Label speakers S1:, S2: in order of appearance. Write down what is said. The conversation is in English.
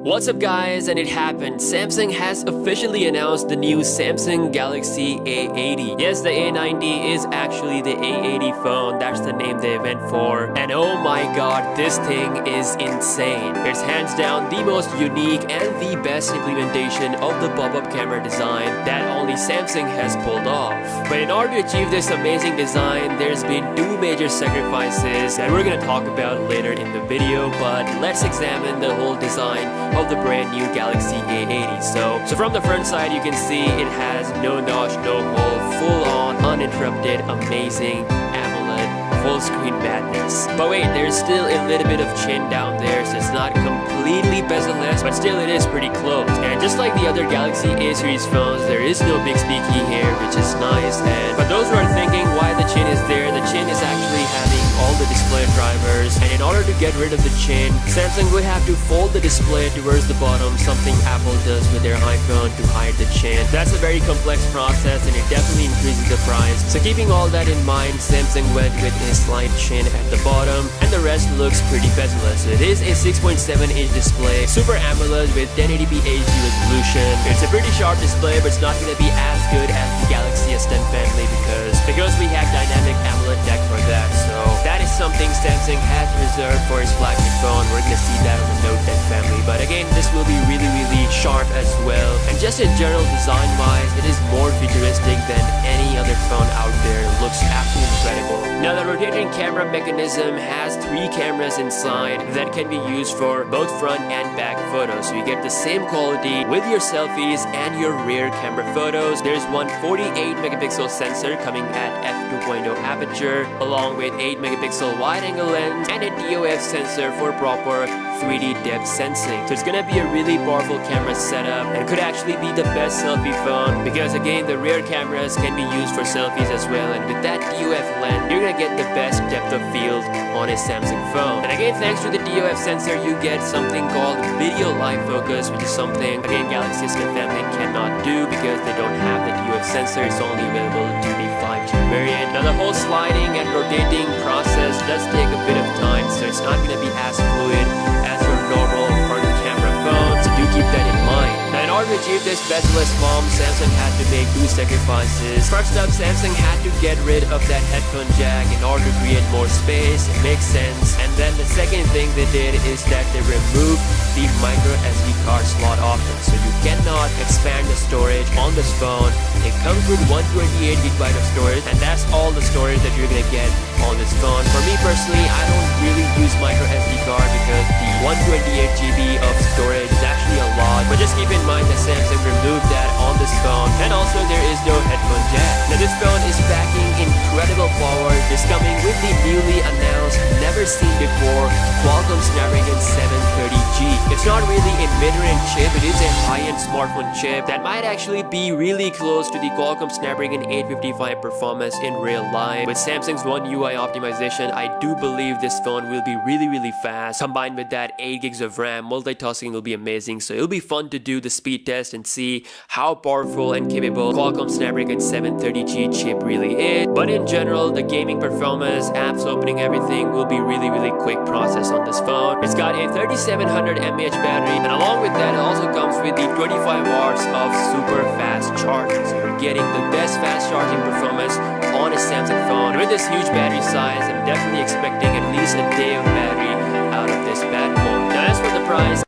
S1: What's up guys, and it happened. Samsung has officially announced the new Samsung Galaxy A80. Yes, the A90 is actually the A80 phone. That's the name they went for. And oh my god, this thing is insane. It's hands down the most unique and the best implementation of the pop-up camera design that only Samsung has pulled off. But in order to achieve this amazing design, there's been two major sacrifices that we're gonna talk about later in the video. But let's examine the whole design of the brand new Galaxy A80. So from the front side, you can see it has no notch, no hole, full on, uninterrupted, amazing AMOLED full screen madness. But wait, there's still a little bit of chin down there, so it's not completely bezel-less, but still it is pretty close. And just like the other Galaxy A series phones, there is no Bixby key here, which is nice. And for those who are thinking why the chin is there, the chin is actually having all the display drivers, and in order to get rid of the chin, Samsung would have to fold the display towards the bottom, something Apple does with their iPhone to hide the chin. That's a very complex process and it definitely increases the price. So keeping all that in mind, Samsung went with a slight chin at the bottom, and the rest looks pretty bezel-less. So it is a 6.7-inch display, Super AMOLED with 1080p HD resolution. It's a pretty sharp display, but it's not going to be as good as the Galaxy S10 family because we have dynamic AMOLED deck for that. So that is something Samsung has reserved for its flagship phone. We're gonna see that on the Note 10 family. But again, this will be really sharp as well. And just in general design-wise, it is more futuristic than any other phone out there. It looks absolutely incredible. Now, the rotating camera mechanism has 3 cameras inside that can be used for both front and back photos. So you get the same quality with your selfies and your rear camera photos. There's one 48-megapixel sensor coming at f2.0 aperture, along with 8-megapixel wide-angle lens and a DOF sensor for proper 3D depth sensing. So it's gonna be a really powerful camera setup and could actually be the best selfie phone because again, the rear cameras can be used for selfies as well, and with that DOF lens, you're gonna get the best depth of field on a Samsung phone. And again, thanks to the DOF sensor, you get something called video live focus, which is something again Galaxy S10 family cannot do because they don't have the DOF sensor. It's only available to the 5G variant. Now the whole sliding and rotating process does take a bit of time, so it's not going to be as fluid as your normal front camera phone, so do keep that in mind. Now in order to achieve this bezel-less phone, Samsung had to make 2 sacrifices. First up, Samsung had to get rid of that headphone jack in order to create more space. It makes sense. And then the second thing they did is that they removed the micro SD card slot option, so you cannot expand the storage on this phone. It comes with 128GB of storage, and that's all the storage that you're gonna get on this phone. For me personally, I don't really use micro SD card because the 128GB of storage is actually a lot, but just keep in mind that Samsung removed that on this phone, and also there is no headphone jack. Now this phone is packing incredible power. It's coming with the newly announced, never seen before, Qualcomm Snapdragon 730G. It's not really a mid-range chip, it is a high-end smartphone chip that might actually be really close to the Qualcomm Snapdragon 855 performance in real life. With Samsung's One UI optimization, I do believe this phone will be really fast. Combined with that 8GB of RAM, multitasking will be amazing, so it'll be fun to do the speed test and see how powerful and capable Qualcomm Snapdragon 730G chip really is. But in general, the gaming performance, apps opening, everything will be really quick process on this phone. It's got a 3700 mAh battery, and along with that, it also comes with the 25 watts of super fast charging. So you're getting the best fast charging performance on a Samsung phone. And with this huge battery size, I'm definitely expecting at least a day of battery out of this bad boy. Now as for the price,